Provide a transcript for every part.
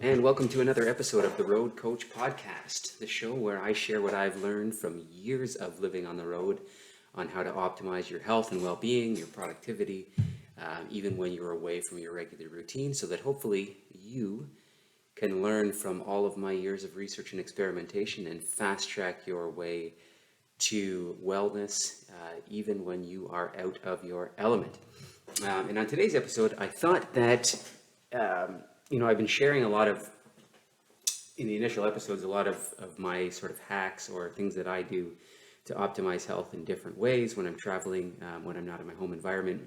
And welcome to another episode of the Road Coach Podcast, the show where I share what I've learned from years of living on the road on how to optimize your health and well-being, your productivity, even when you're away from your regular routine, so that hopefully you can learn from all of my years of research and experimentation and fast-track your way to wellness, even when you are out of your element. And on today's episode, I thought that I've been sharing a lot of, in the initial episodes, a lot of my sort of hacks or things that I do to optimize health in different ways when I'm traveling, when I'm not in my home environment.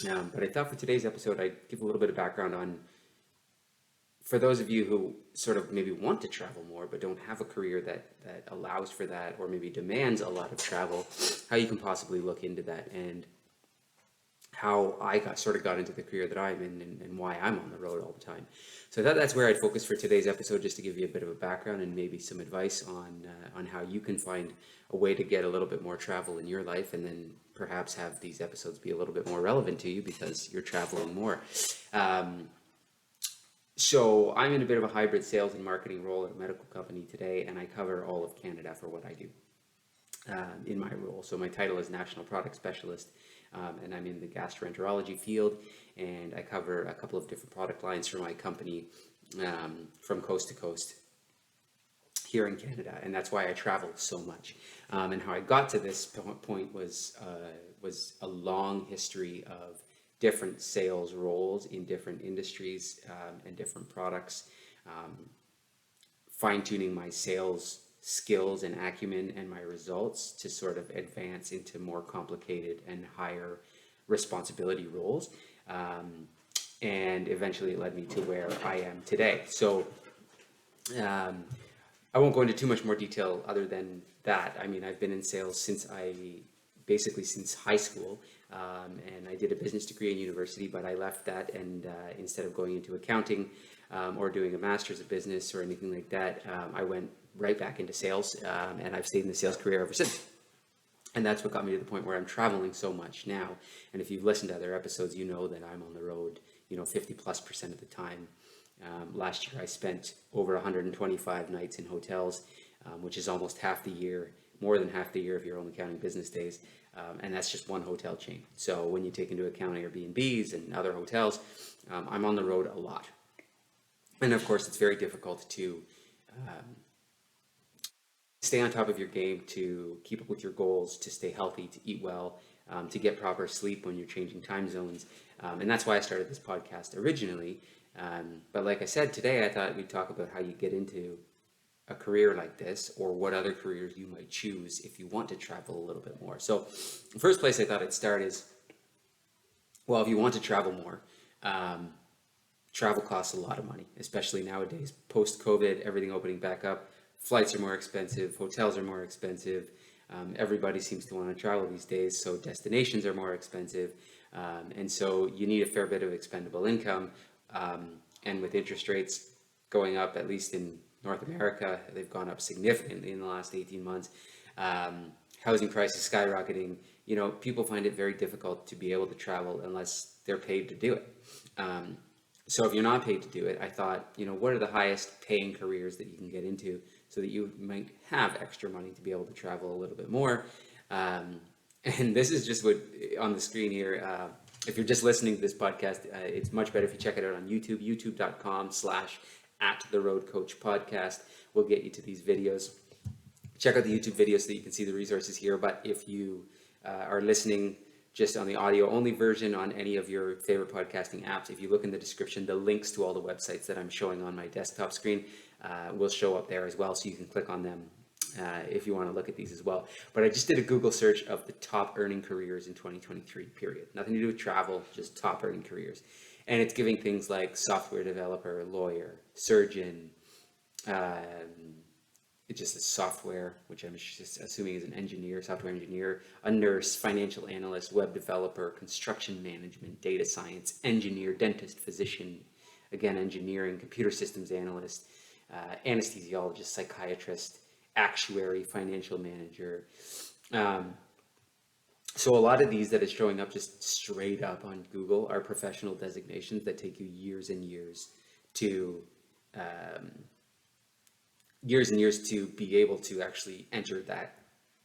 But I thought for today's episode, I'd give a little bit of background on, for those of you who sort of maybe want to travel more, but don't have a career that allows for that, or maybe demands a lot of travel, how you can possibly look into that, and how I got into the career that I'm in, and why I'm on the road all the time. So that's where I'd focus for today's episode, just to give you a bit of a background and maybe some advice on how you can find a way to get a little bit more travel in your life, and then perhaps have these episodes be a little bit more relevant to you because you're traveling more. So I'm in a bit of a hybrid sales and marketing role at a medical company today, and I cover all of Canada for what I do in my role. So my title is National Product Specialist, and I'm in the gastroenterology field, and I cover a couple of different product lines for my company from coast to coast here in Canada, and that's why I travel so much. And how I got to this point was a long history of different sales roles in different industries and different products, fine-tuning my sales skills and acumen and my results to sort of advance into more complicated and higher responsibility roles. And eventually it led me to where I am today. So I won't go into too much more detail other than that. I mean, I've been in sales since high school, and I did a business degree in university, but I left that, and instead of going into accounting or doing a master's of business or anything like that, I went right back into sales, and I've stayed in the sales career ever since. And that's what got me to the point where I'm traveling so much now. And if you've listened to other episodes, you know that I'm on the road, 50+% of the time. Last year I spent over 125 nights in hotels, which is almost half the year, more than half the year if you're only counting business days. And that's just one hotel chain. So when you take into account Airbnbs and other hotels, I'm on the road a lot. And of course, it's very difficult to stay on top of your game, to keep up with your goals, to stay healthy, to eat well, to get proper sleep when you're changing time zones. And that's why I started this podcast originally. But like I said, today I thought we'd talk about how you get into a career like this, or what other careers you might choose if you want to travel a little bit more. So the first place I thought I'd start is, well, if you want to travel more, travel costs a lot of money, especially nowadays. Post-COVID, everything opening back up, flights are more expensive, hotels are more expensive. Everybody seems to want to travel these days, so destinations are more expensive. And so you need a fair bit of expendable income. And with interest rates going up, at least in North America, they've gone up significantly in the last 18 months. Housing prices skyrocketing. People find it very difficult to be able to travel unless they're paid to do it. So if you're not paid to do it, I thought, what are the highest paying careers that you can get into so that you might have extra money to be able to travel a little bit more. And this is just what on the screen here. If you're just listening to this podcast, it's much better if you check it out on YouTube, youtube.com/@theroadcoachpodcast. We'll get you to these videos. Check out the YouTube videos so that you can see the resources here. But if you are listening just on the audio only version on any of your favorite podcasting apps, if you look in the description, the links to all the websites that I'm showing on my desktop screen will show up there as well, so you can click on them if you want to look at these as well. But I just did a Google search of the top earning careers in 2023, period. Nothing to do with travel, just top earning careers. And it's giving things like software developer, lawyer, surgeon, it's just a software, which I'm just assuming is an engineer, software engineer, a nurse, financial analyst, web developer, construction management, data science, engineer, dentist, physician, again, engineering, computer systems analyst, anesthesiologist, psychiatrist, actuary, financial manager. So a lot of these that is showing up just straight up on Google are professional designations that take you years and years to years and years to be able to actually enter that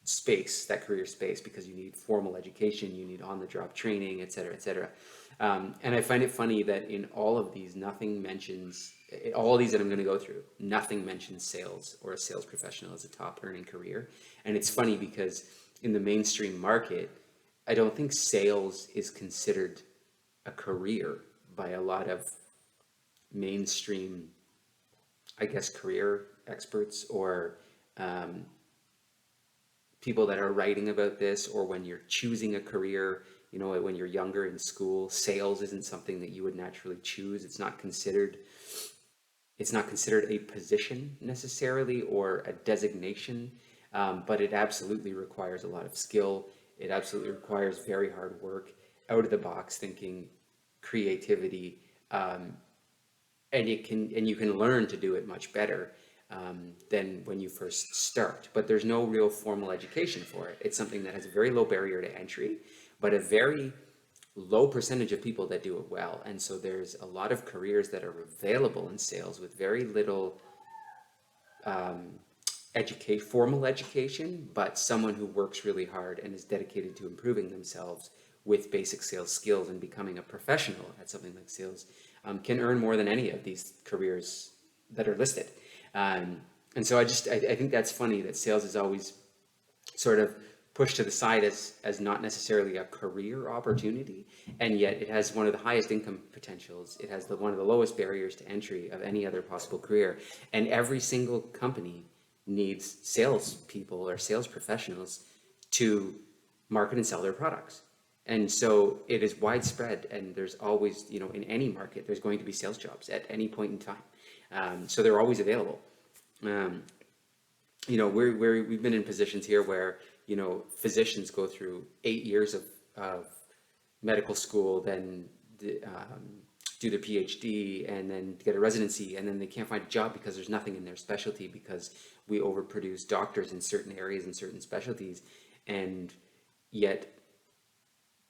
space, that career space, because you need formal education, you need on-the-job training, et cetera, et cetera. And I find it funny that in all of these, nothing mentions, all these that I'm going to go through, nothing mentions sales or a sales professional as a top earning career. And it's funny because in the mainstream market, I don't think sales is considered a career by a lot of mainstream, I guess, career experts or people that are writing about this, or when you're choosing a career, you know, when you're younger in school, sales isn't something that you would naturally choose. It's not considered a position necessarily or a designation, but it absolutely requires a lot of skill. It absolutely requires very hard work, out of the box thinking, creativity, and you can learn to do it much better than when you first start. But there's no real formal education for it. It's something that has a very low barrier to entry, but a very low percentage of people that do it well. And so there's a lot of careers that are available in sales with very little formal education, but someone who works really hard and is dedicated to improving themselves with basic sales skills and becoming a professional at something like sales can earn more than any of these careers that are listed. And so I think that's funny that sales is always sort of pushed to the side as not necessarily a career opportunity, and yet it has one of the highest income potentials. It has one of the lowest barriers to entry of any other possible career, and every single company needs salespeople or sales professionals to market and sell their products. And so it is widespread, and there's always, you know, in any market, there's going to be sales jobs at any point in time. So they're always available. You know, we've been in positions here where, you know, physicians go through 8 years of medical school, then do their PhD, and then get a residency, and then they can't find a job because there's nothing in their specialty, because we overproduce doctors in certain areas and certain specialties. And yet,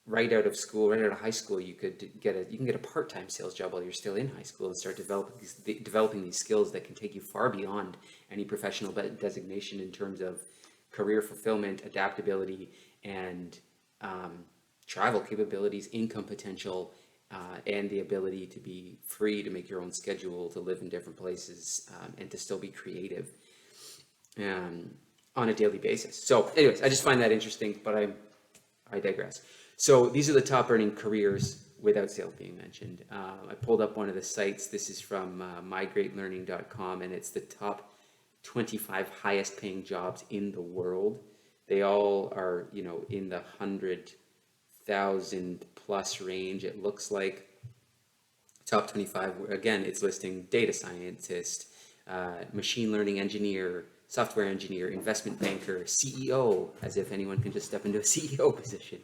right out of school, right out of high school, you can get a part-time sales job while you're still in high school and start developing these skills that can take you far beyond any professional designation in terms of career fulfillment, adaptability, and travel capabilities, income potential, and the ability to be free to make your own schedule, to live in different places, and to still be creative on a daily basis. So anyways, I just find that interesting, but I digress. So these are the top earning careers without sales being mentioned. I pulled up one of the sites. This is from mygreatlearning.com, and it's the top 25 highest paying jobs in the world. They all are, you know, in the 100,000 plus range, it looks like. Top 25, again, it's listing data scientist, machine learning engineer, software engineer, investment banker, CEO, as if anyone can just step into a CEO position,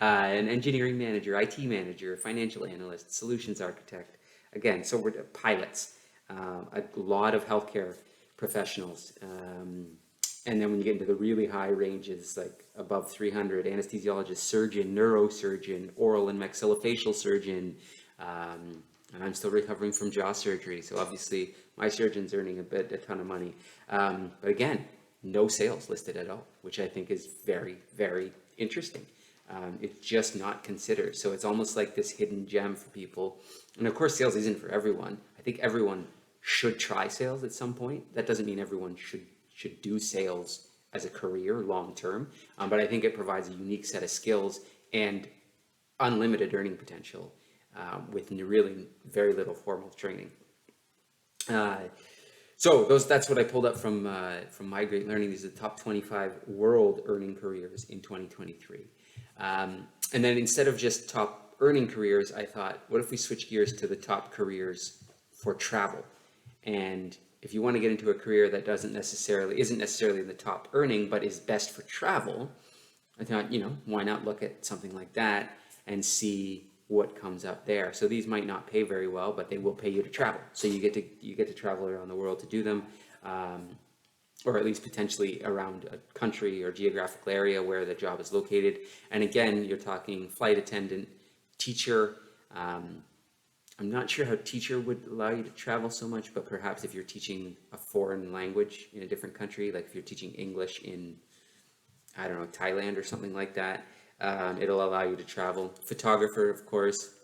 an engineering manager, IT manager, financial analyst, solutions architect. Again, so we're pilots, a lot of healthcare professionals. And then when you get into the really high ranges, like above 300, anesthesiologist, surgeon, neurosurgeon, oral and maxillofacial surgeon, and I'm still recovering from jaw surgery, so obviously my surgeon's earning a ton of money. But again, no sales listed at all, which I think is very, very interesting. It's just not considered. So it's almost like this hidden gem for people. And of course, sales isn't for everyone. I think everyone should try sales at some point. That doesn't mean everyone should do sales as a career long term, but I think it provides a unique set of skills and unlimited earning potential with really very little formal training. So that's what I pulled up from My Great Learning. These are the top 25 world earning careers in 2023. And then instead of just top earning careers, I thought, what if we switch gears to the top careers for travel? And if you want to get into a career that isn't necessarily in the top earning, but is best for travel, I thought, you know, why not look at something like that and see what comes up there. So these might not pay very well, but they will pay you to travel. So you get to travel around the world to do them, or at least potentially around a country or geographical area where the job is located. And again, you're talking flight attendant, teacher. I'm not sure how teacher would allow you to travel so much, but perhaps if you're teaching a foreign language in a different country, like if you're teaching English in, I don't know, Thailand or something like that, it'll allow you to travel. Photographer, of course,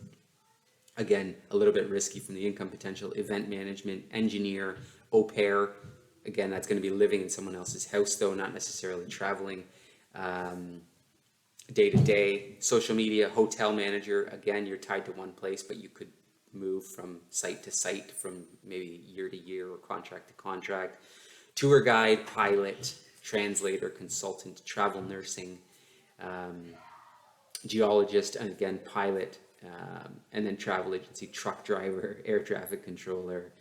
again, a little bit risky from the income potential. Event management, engineer, au pair, again, that's going to be living in someone else's house, though, not necessarily traveling. Day to day. Social media, hotel manager, again, you're tied to one place, but you could move from site to site, from maybe year to year or contract to contract. Tour guide, pilot, translator, consultant, travel nursing, geologist, and again, pilot, and then travel agency, truck driver, air traffic controller,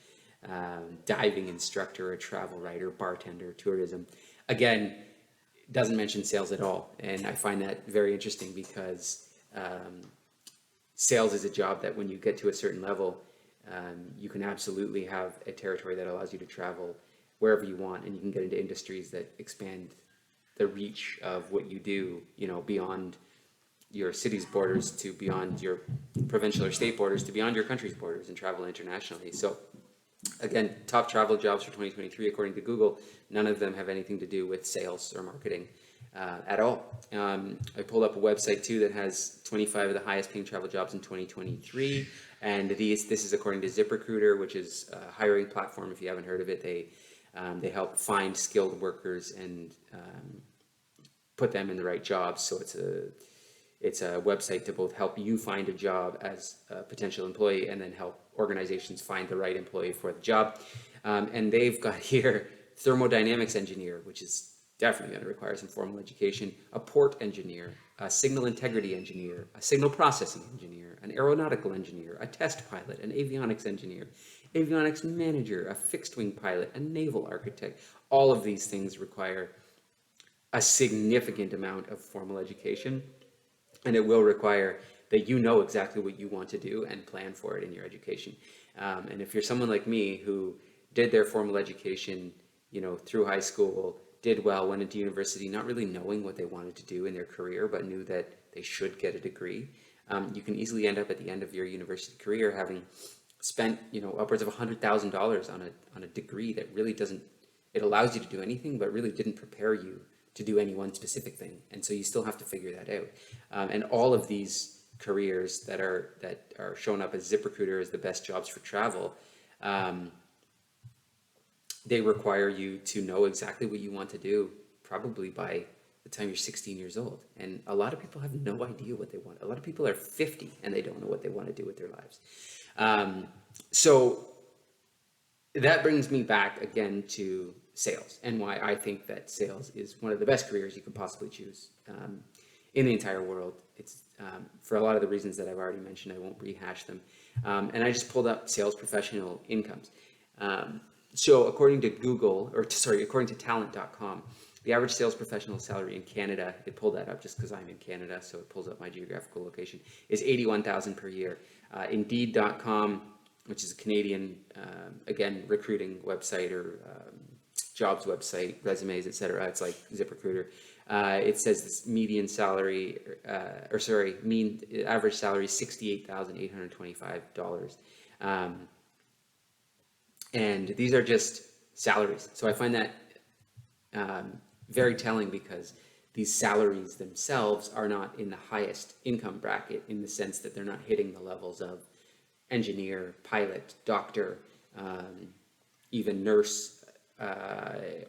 diving instructor, a travel writer, bartender, tourism. Again, doesn't mention sales at all. And I find that very interesting because sales is a job that when you get to a certain level, you can absolutely have a territory that allows you to travel wherever you want, and you can get into industries that expand the reach of what you do, you know, beyond your city's borders to beyond your provincial or state borders to beyond your country's borders, and travel internationally. So again, top travel jobs for 2023 according to Google, none of them have anything to do with sales or marketing at all. I pulled up a website too that has 25 of the highest paying travel jobs in 2023, and this is according to ZipRecruiter, which is a hiring platform. If you haven't heard of it, they help find skilled workers and put them in the right jobs. So it's a website to both help you find a job as a potential employee and then help organizations find the right employee for the job. And they've got here thermodynamics engineer, which is definitely going to require some formal education, a port engineer, a signal integrity engineer, a signal processing engineer, an aeronautical engineer, a test pilot, an avionics engineer, avionics manager, a fixed wing pilot, a naval architect. All of these things require a significant amount of formal education, and it will require that you know exactly what you want to do and plan for it in your education. And if you're someone like me who did their formal education, you know, through high school, did well, went into university, not really knowing what they wanted to do in their career, but knew that they should get a degree, you can easily end up at the end of your university career having spent, you know, upwards of $100,000 on a degree that really doesn't, it allows you to do anything, but really didn't prepare you to do any one specific thing. And so you still have to figure that out. And all of these careers that are shown up as ZipRecruiter as the best jobs for travel, they require you to know exactly what you want to do, probably by the time you're 16 years old. And a lot of people have no idea what they want. A lot of people are 50 and they don't know what they want to do with their lives. So that brings me back again to sales and why I think that sales is one of the best careers you could possibly choose in the entire world. It's for a lot of the reasons that I've already mentioned. I won't rehash them. And I just pulled up sales professional incomes. So according to according to talent.com, the average sales professional salary in Canada, it pulled that up just because I'm in Canada, so it pulls up my geographical location, is $81,000 per year. Indeed.com, which is a Canadian, again, recruiting website or jobs website, resumes, etc. It's like ZipRecruiter. It says this median salary, mean average salary is $68,825. And these are just salaries. So I find that very telling because these salaries themselves are not in the highest income bracket in the sense that they're not hitting the levels of engineer, pilot, doctor, even nurse,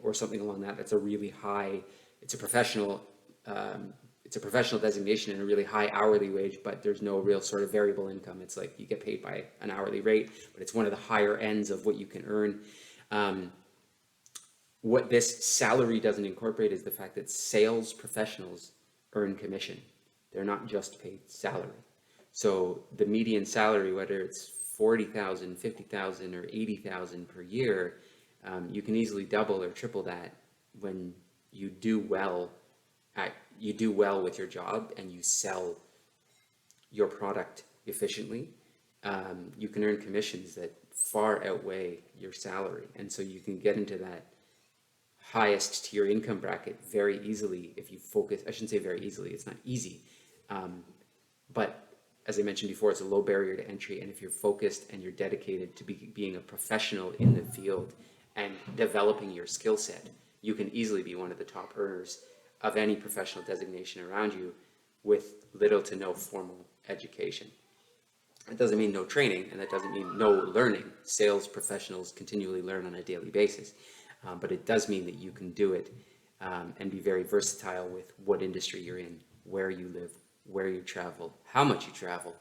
or something along that. That's a really high, it's a professional designation and a really high hourly wage, but there's no real sort of variable income. It's like you get paid by an hourly rate, but it's one of the higher ends of what you can earn. What this salary doesn't incorporate is the fact that sales professionals earn commission. They're not just paid salary. So the median salary, whether it's 40,000, 50,000, or 80,000 per year, you can easily double or triple that when you do well with your job and you sell your product efficiently. You can earn commissions that far outweigh your salary, and so you can get into that highest tier income bracket very easily if you focus. I shouldn't say very easily, it's not easy, but as I mentioned before, it's a low barrier to entry. And if you're focused and you're dedicated to being a professional in the field and developing your skill set, you can easily be one of the top earners of any professional designation around you with little to no formal education. It doesn't mean no training, and that doesn't mean no learning. Sales professionals continually learn on a daily basis, but it does mean that you can do it and be very versatile with what industry you're in, where you live, where you travel, how much you travel,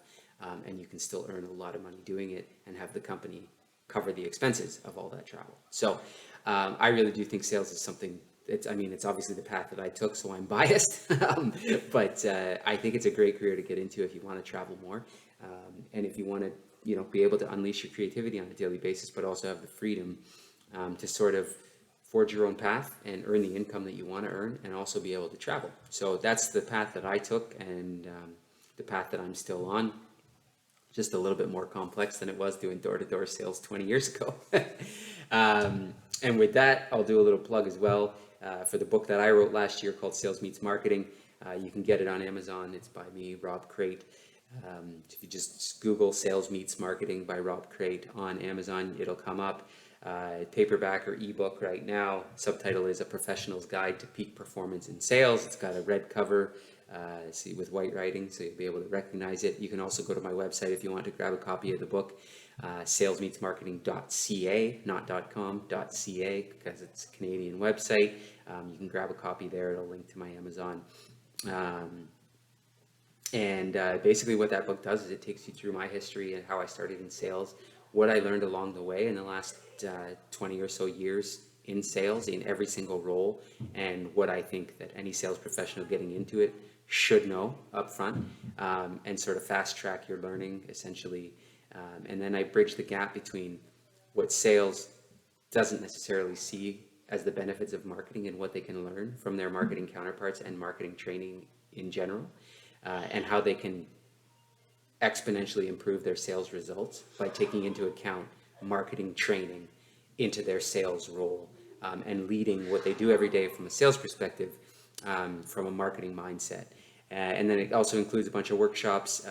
and you can still earn a lot of money doing it and have the company cover the expenses of all that travel. So I really do think sales is something. It's obviously the path that I took, so I'm biased, but I think it's a great career to get into if you want to travel more, and if you want to, be able to unleash your creativity on a daily basis, but also have the freedom to sort of forge your own path and earn the income that you want to earn, and also be able to travel. So that's the path that I took, and the path that I'm still on. Just a little bit more complex than it was doing door-to-door sales 20 years ago. And with that, I'll do a little plug as well for the book that I wrote last year called Sales Meets Marketing. You can get it on Amazon. It's by me, Rob Crate. If you just Google Sales Meets Marketing by Rob Crate on Amazon, it'll come up. Paperback or ebook right now. Subtitle is A Professional's Guide to Peak Performance in Sales. It's got a red cover, see, with white writing, so you'll be able to recognize it. You can also go to my website if you want to grab a copy of the book, salesmeetsmarketing.ca, not .com, .ca, because it's a Canadian website. You can grab a copy there. It'll link to my Amazon. And basically what that book does is it takes you through my history and how I started in sales, what I learned along the way in the last 20 or so years in sales in every single role, and what I think that any sales professional getting into it should know up front, and sort of fast track your learning essentially. And then I bridge the gap between what sales doesn't necessarily see as the benefits of marketing and what they can learn from their marketing counterparts and marketing training in general, and how they can exponentially improve their sales results by taking into account marketing training into their sales role, and leading what they do every day from a sales perspective, from a marketing mindset. And then it also includes a bunch of workshops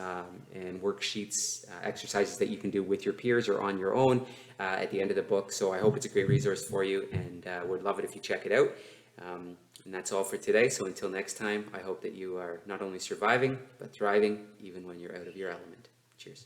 and worksheets, exercises that you can do with your peers or on your own at the end of the book. So I hope it's a great resource for you, and would love it if you check it out. And that's all for today. So until next time, I hope that you are not only surviving, but thriving, even when you're out of your element. Cheers.